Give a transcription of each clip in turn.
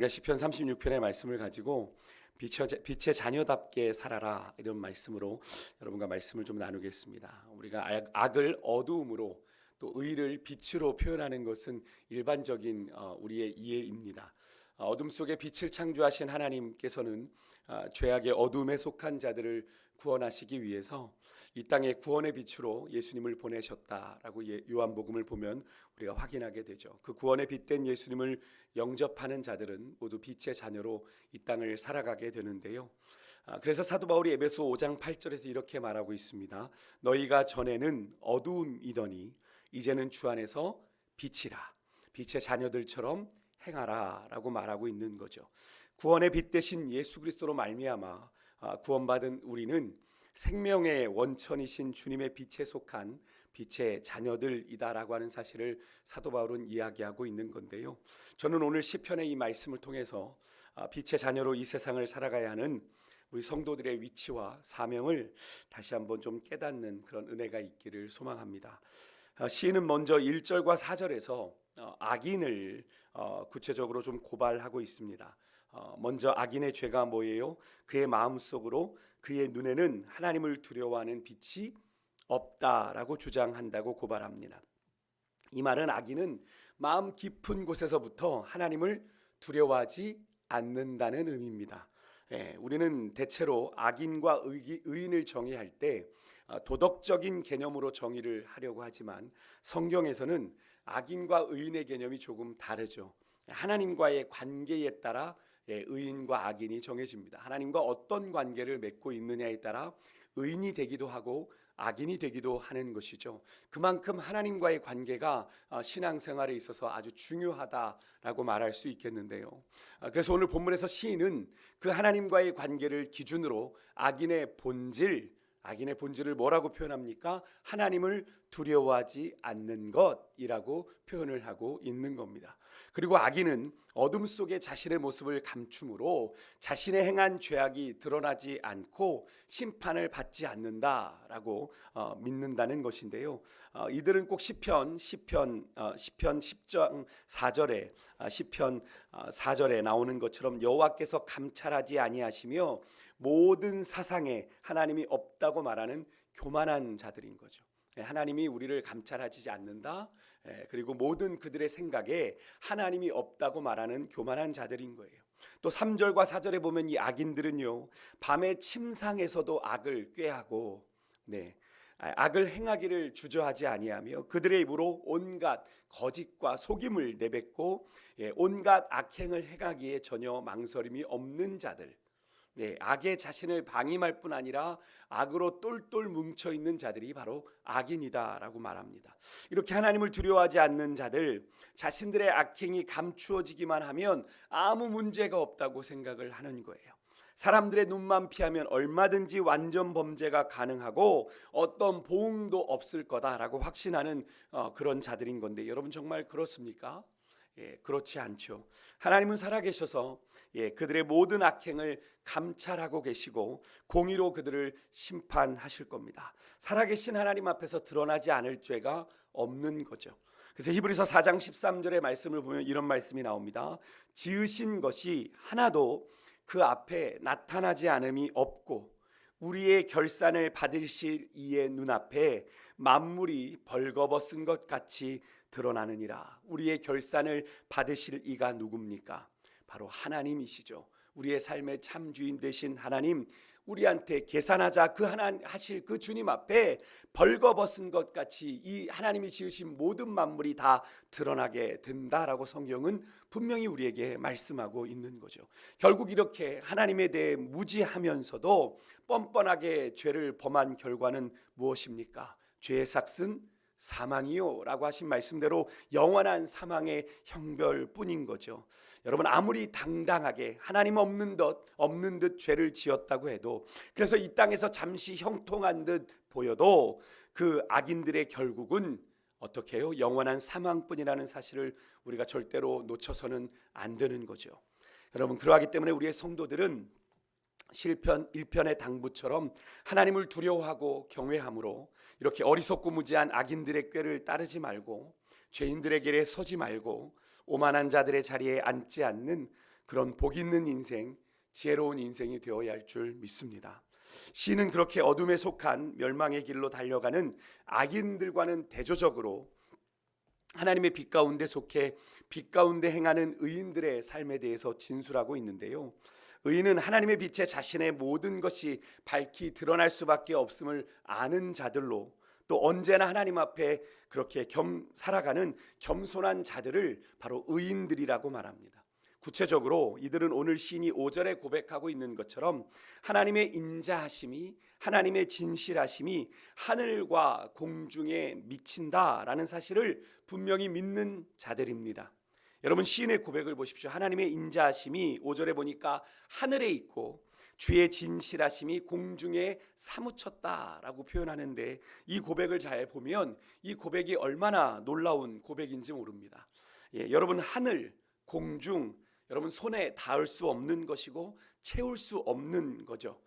시편 36편의 말씀을 가지고 빛의 자녀답게 살아라, 이런 말씀으로 여러분과 말씀을 좀 나누겠습니다. 우리가 악을 어두움으로 또 의를 빛으로 표현하는 것은 일반적인 우리의 이해입니다. 어둠 속에 빛을 창조하신 하나님께서는 죄악의 어둠에 속한 자들을 구원하시기 위해서 이 땅에 구원의 빛으로 예수님을 보내셨다라고 요한복음을 보면 우리가 확인하게 되죠. 그 구원의 빛된 예수님을 영접하는 자들은 모두 빛의 자녀로 이 땅을 살아가게 되는데요. 그래서 사도 바울이 에베소 5장 8절에서 이렇게 말하고 있습니다. 너희가 전에는 어두움이더니 이제는 주 안에서 빛이라, 빛의 자녀들처럼 행하라 라고 말하고 있는 거죠. 구원의 빛 대신 예수 그리스도로 말미암아 구원받은 우리는 생명의 원천이신 주님의 빛에 속한 빛의 자녀들이다라고 하는 사실을 사도 바울은 이야기하고 있는 건데요. 저는 오늘 시편의 이 말씀을 통해서 빛의 자녀로 이 세상을 살아가야 하는 우리 성도들의 위치와 사명을 다시 한번 좀 깨닫는 그런 은혜가 있기를 소망합니다. 시인은 먼저 1절과 4절에서 악인을 구체적으로 좀 고발하고 있습니다. 먼저 악인의 죄가 뭐예요? 그의 마음속으로 그의 눈에는 하나님을 두려워하는 빛이 없다라고 주장한다고 고발합니다. 이 말은 악인은 마음 깊은 곳에서부터 하나님을 두려워하지 않는다는 의미입니다. 우리는 대체로 악인과 의인을 정의할 때 도덕적인 개념으로 정의를 하려고 하지만 성경에서는 악인과 의인의 개념이 조금 다르죠. 하나님과의 관계에 따라 의인과 악인이 정해집니다. 하나님과 어떤 관계를 맺고 있느냐에 따라 의인이 되기도 하고 악인이 되기도 하는 것이죠. 그만큼 하나님과의 관계가 신앙생활에 있어서 아주 중요하다라고 말할 수 있겠는데요. 그래서 오늘 본문에서 시인은 그 하나님과의 관계를 기준으로 악인의 본질을 뭐라고 표현합니까? 하나님을 두려워하지 않는 것이라고 표현을 하고 있는 겁니다. 그리고 악인은 어둠 속에 자신의 모습을 감춤으로 자신의 행한 죄악이 드러나지 않고 심판을 받지 않는다라고 믿는다는 것인데요. 이들은 꼭 시편 10장 4절에 시편 4절에 나오는 것처럼 여호와께서 감찰하지 아니하시며 모든 사상에 하나님이 없다고 말하는 교만한 자들인 거죠. 하나님이 우리를 감찰하지 않는다. 그리고 모든 그들의 생각에 하나님이 없다고 말하는 교만한 자들인 거예요. 또 3절과 4절에 보면 이 악인들은요, 밤의 침상에서도 악을 꾀하고 악을 행하기를 주저하지 아니하며 그들의 입으로 온갖 거짓과 속임을 내뱉고 온갖 악행을 행하기에 전혀 망설임이 없는 자들, 악에 자신을 방임할 뿐 아니라 악으로 똘똘 뭉쳐있는 자들이 바로 악인이다라고 말합니다. 이렇게 하나님을 두려워하지 않는 자들, 자신들의 악행이 감추어지기만 하면 아무 문제가 없다고 생각을 하는 거예요. 사람들의 눈만 피하면 얼마든지 완전 범죄가 가능하고 어떤 보응도 없을 거다라고 확신하는 그런 자들인 건데, 여러분 정말 그렇습니까? 그렇지 않죠. 하나님은 살아계셔서 그들의 모든 악행을 감찰하고 계시고 공의로 그들을 심판하실 겁니다. 살아계신 하나님 앞에서 드러나지 않을 죄가 없는 거죠. 그래서 히브리서 4장 13절의 말씀을 보면 이런 말씀이 나옵니다. 지으신 것이 하나도 그 앞에 나타나지 않음이 없고 우리의 결산을 받으실 이의 눈앞에 만물이 벌거벗은 것 같이 드러나느니라. 우리의 결산을 받으실 이가 누굽니까? 바로 하나님이시죠. 우리의 삶의 참 주인 되신 하나님, 우리한테 계산하자 하실 그 주님 앞에 벌거벗은 것 같이 이 하나님이 지으신 모든 만물이 다 드러나게 된다라고 성경은 분명히 우리에게 말씀하고 있는 거죠. 결국 이렇게 하나님에 대해 무지하면서도 뻔뻔하게 죄를 범한 결과는 무엇입니까? 죄의 삭은 사망이요 라고 하신 말씀대로 영원한 사망의 형벌뿐인 거죠. 여러분, 아무리 당당하게 하나님 없는 듯 죄를 지었다고 해도, 그래서 이 땅에서 잠시 형통한 듯 보여도 그 악인들의 결국은 어떻게 해요? 영원한 사망뿐이라는 사실을 우리가 절대로 놓쳐서는 안 되는 거죠. 여러분, 그러하기 때문에 우리의 성도들은 시편 1편의 당부처럼 하나님을 두려워하고 경외함으로 이렇게 어리석고 무지한 악인들의 꾀를 따르지 말고 죄인들의 길에 서지 말고 오만한 자들의 자리에 앉지 않는 그런 복 있는 인생, 지혜로운 인생이 되어야 할 줄 믿습니다. 시인은 그렇게 어둠에 속한 멸망의 길로 달려가는 악인들과는 대조적으로 하나님의 빛 가운데 속해 빛 가운데 행하는 의인들의 삶에 대해서 진술하고 있는데요. 의인은 하나님의 빛에 자신의 모든 것이 밝히 드러날 수밖에 없음을 아는 자들로, 또 언제나 하나님 앞에 그렇게 살아가는 겸손한 자들을 바로 의인들이라고 말합니다. 구체적으로 이들은 오늘 시인이 5절에 고백하고 있는 것처럼 하나님의 인자하심이, 하나님의 진실하심이 하늘과 공중에 미친다라는 사실을 분명히 믿는 자들입니다. 여러분, 시인의 고백을 보십시오. 하나님의 인자하심이 5절에 보니까 하늘에 있고 주의 진실하심이 공중에 사무쳤다라고 표현하는데, 이 고백을 잘 보면 이 고백이 얼마나 놀라운 고백인지 모릅니다. 여러분, 하늘, 공중, 여러분 손에 닿을 수 없는 것이고 채울 수 없는 거죠.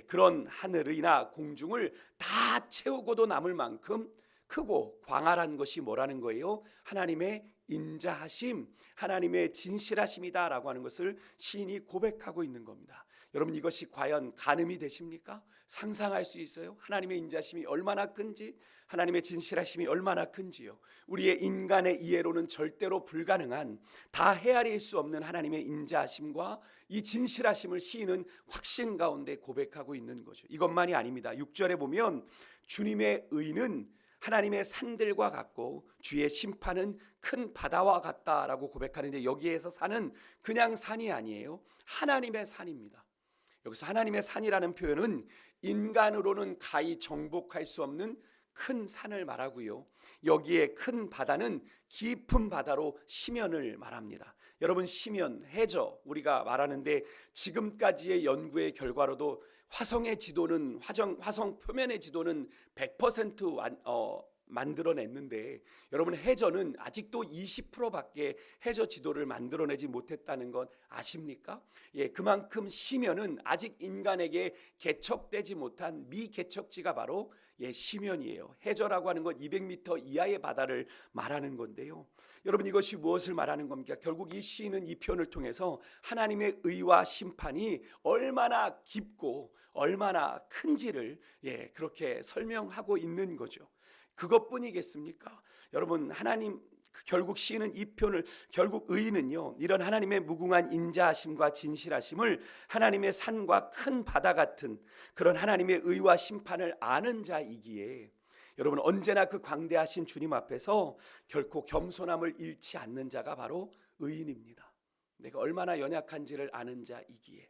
그런 하늘이나 공중을 다 채우고도 남을 만큼 크고 광활한 것이 뭐라는 거예요? 하나님의 인자하심, 하나님의 진실하심이다라고 하는 것을 시인이 고백하고 있는 겁니다. 여러분, 이것이 과연 가늠이 되십니까? 상상할 수 있어요? 하나님의 인자심이 얼마나 큰지, 하나님의 진실하심이 얼마나 큰지요. 우리의 인간의 이해로는 절대로 불가능한, 다 헤아릴 수 없는 하나님의 인자심과 이 진실하심을 시인은 확신 가운데 고백하고 있는 거죠. 이것만이 아닙니다. 6절에 보면 주님의 의는 하나님의 산들과 같고 주의 심판은 큰 바다와 같다라고 고백하는데, 여기에서 산은 그냥 산이 아니에요. 하나님의 산입니다. 여기서 하나님의 산이라는 표현은 인간으로는 가히 정복할 수 없는 큰 산을 말하고요. 여기에 큰 바다는 깊은 바다로 심연을 말합니다. 여러분, 심연, 해저 우리가 말하는데, 지금까지의 연구의 결과로도 화성의 지도는 화성 표면의 지도는 100% 만들어냈는데, 여러분, 해저는 아직도 20%밖에 해저 지도를 만들어내지 못했다는 건 아십니까? 그만큼 심연은 아직 인간에게 개척되지 못한 미개척지가 바로 심연이에요. 해저라고 하는 건 200m 이하의 바다를 말하는 건데요. 여러분, 이것이 무엇을 말하는 겁니까? 결국 이 시인은 이 표현을 통해서 하나님의 의와 심판이 얼마나 깊고 얼마나 큰지를 그렇게 설명하고 있는 거죠. 그것뿐이겠습니까? 여러분, 하나님, 결국 시인은 이 표현을, 결국 의인은요, 이런 하나님의 무궁한 인자하심과 진실하심을 하나님의 산과 큰 바다 같은 그런 하나님의 의와 심판을 아는 자이기에, 여러분, 언제나 그 광대하신 주님 앞에서 결코 겸손함을 잃지 않는 자가 바로 의인입니다. 내가 얼마나 연약한지를 아는 자이기에.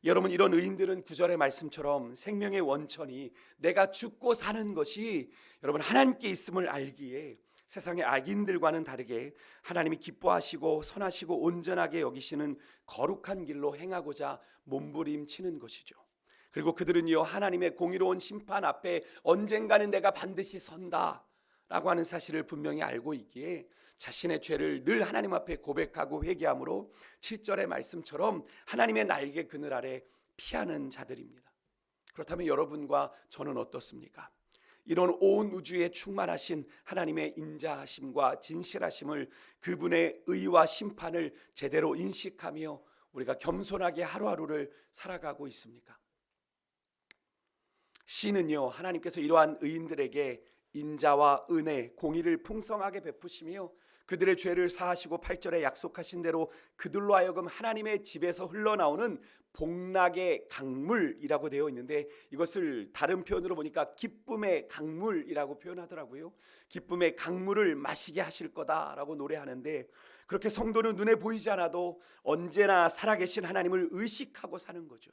여러분, 이런 의인들은 9절의 말씀처럼 생명의 원천이 내가 죽고 사는 것이 여러분 하나님께 있음을 알기에 세상의 악인들과는 다르게 하나님이 기뻐하시고 선하시고 온전하게 여기시는 거룩한 길로 행하고자 몸부림치는 것이죠. 그리고 그들은요, 하나님의 공의로운 심판 앞에 언젠가는 내가 반드시 선다 라고 하는 사실을 분명히 알고 있기에 자신의 죄를 늘 하나님 앞에 고백하고 회개함으로 7절의 말씀처럼 하나님의 날개 그늘 아래 피하는 자들입니다. 그렇다면 여러분과 저는 어떻습니까? 이런 온 우주에 충만하신 하나님의 인자하심과 진실하심을, 그분의 의와 심판을 제대로 인식하며 우리가 겸손하게 하루하루를 살아가고 있습니까? 시는요, 하나님께서 이러한 의인들에게 인자와 은혜, 공의를 풍성하게 베푸시며 그들의 죄를 사하시고 8절에 약속하신 대로 그들로 하여금 하나님의 집에서 흘러나오는 복락의 강물이라고 되어 있는데, 이것을 다른 표현으로 보니까 기쁨의 강물이라고 표현하더라고요. 기쁨의 강물을 마시게 하실 거다라고 노래하는데, 그렇게 성도는 눈에 보이지 않아도 언제나 살아계신 하나님을 의식하고 사는 거죠.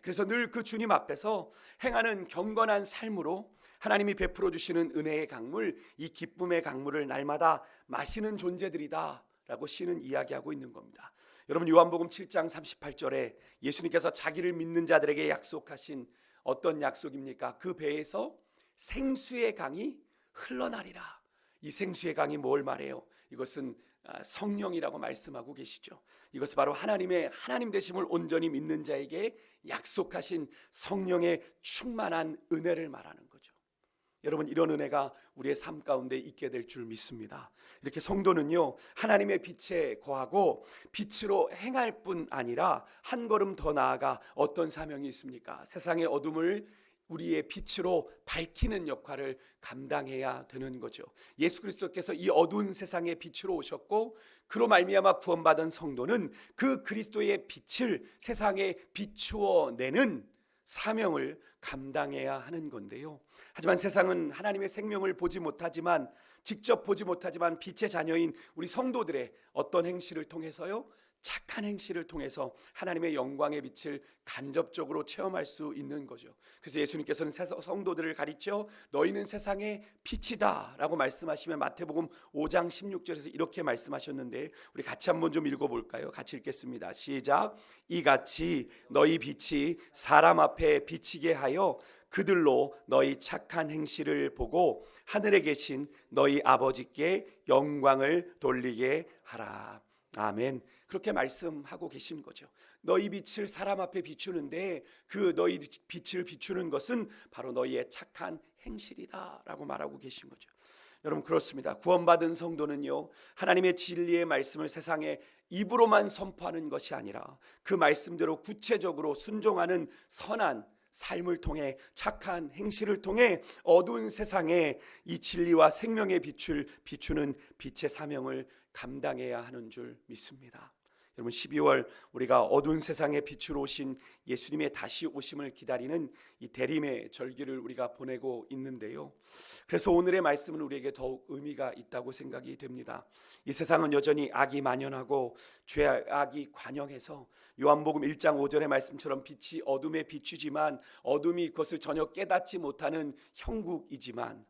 그래서 늘 그 주님 앞에서 행하는 경건한 삶으로 하나님이 베풀어 주시는 은혜의 강물, 이 기쁨의 강물을 날마다 마시는 존재들이다 라고 시는 이야기하고 있는 겁니다. 여러분, 요한복음 7장 38절에 예수님께서 자기를 믿는 자들에게 약속하신 어떤 약속입니까? 그 배에서 생수의 강이 흘러나리라. 이 생수의 강이 뭘 말해요? 이것은 성령이라고 말씀하고 계시죠. 이것은 바로 하나님의 하나님 되심을 온전히 믿는 자에게 약속하신 성령의 충만한 은혜를 말하는 거죠. 여러분, 이런 은혜가 우리의 삶 가운데 있게 될 줄 믿습니다. 이렇게 성도는요, 하나님의 빛에 거하고 빛으로 행할 뿐 아니라 한 걸음 더 나아가 어떤 사명이 있습니까? 세상의 어둠을 우리의 빛으로 밝히는 역할을 감당해야 되는 거죠. 예수 그리스도께서 이 어두운 세상에 빛으로 오셨고, 그로 말미암아 구원받은 성도는 그 그리스도의 빛을 세상에 비추어 내는 사명을 감당해야 하는 건데요. 하지만 세상은 하나님의 생명을 보지 못하지만, 직접 보지 못하지만 빛의 자녀인 우리 성도들의 어떤 행실을 통해서요, 착한 행실을 통해서 하나님의 영광의 빛을 간접적으로 체험할 수 있는 거죠. 그래서 예수님께서는 성도들을 가르쳐 너희는 세상의 빛이다 라고 말씀하시며 마태복음 5장 16절에서 이렇게 말씀하셨는데, 우리 같이 한번 좀 읽어볼까요? 같이 읽겠습니다. 시작. 이같이 너희 빛이 사람 앞에 비치게 하여 그들로 너희 착한 행실을 보고 하늘에 계신 너희 아버지께 영광을 돌리게 하라. 아멘. 그렇게 말씀하고 계신 거죠. 너희 빛을 사람 앞에 비추는데 그 너희 빛을 비추는 것은 바로 너희의 착한 행실이다라고 말하고 계신 거죠. 여러분, 그렇습니다. 구원받은 성도는요, 하나님의 진리의 말씀을 세상에 입으로만 선포하는 것이 아니라 그 말씀대로 구체적으로 순종하는 선한 삶을 통해, 착한 행실을 통해 어두운 세상에 이 진리와 생명의 빛을 비추는 빛의 사명을 감당해야 하는 줄 믿습니다. 여러분, 12월 우리가 어두운 세상에 빛으로 오신 예수님의 다시 오심을 기다리는 이 대림의 절기를 우리가 보내고 있는데요. 그래서 오늘의 말씀은 우리에게 더욱 의미가 있다고 생각이 됩니다. 이 세상은 여전히 악이 만연하고 죄악이 관영해서 요한복음 1장 5절의 말씀처럼 빛이 어둠에 비추지만 어둠이 그것을 전혀 깨닫지 못하는 형국이지만,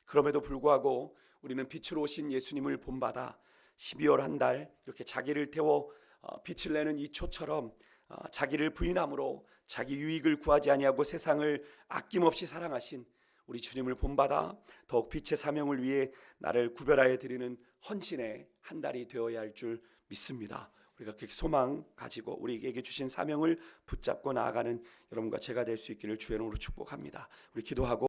그럼에도 불구하고 우리는 빛으로 오신 예수님을 본받아 12월 한 달 이렇게 자기를 태워 빛을 내는 이 초처럼 자기를 부인함으로 자기 유익을 구하지 아니하고 세상을 아낌없이 사랑하신 우리 주님을 본받아 더욱 빛의 사명을 위해 나를 구별하여 드리는 헌신의 한 달이 되어야 할 줄 믿습니다. 우리가 그렇게 소망 가지고 우리에게 주신 사명을 붙잡고 나아가는 여러분과 제가 될 수 있기를 주의 이름으로 축복합니다. 우리 기도하고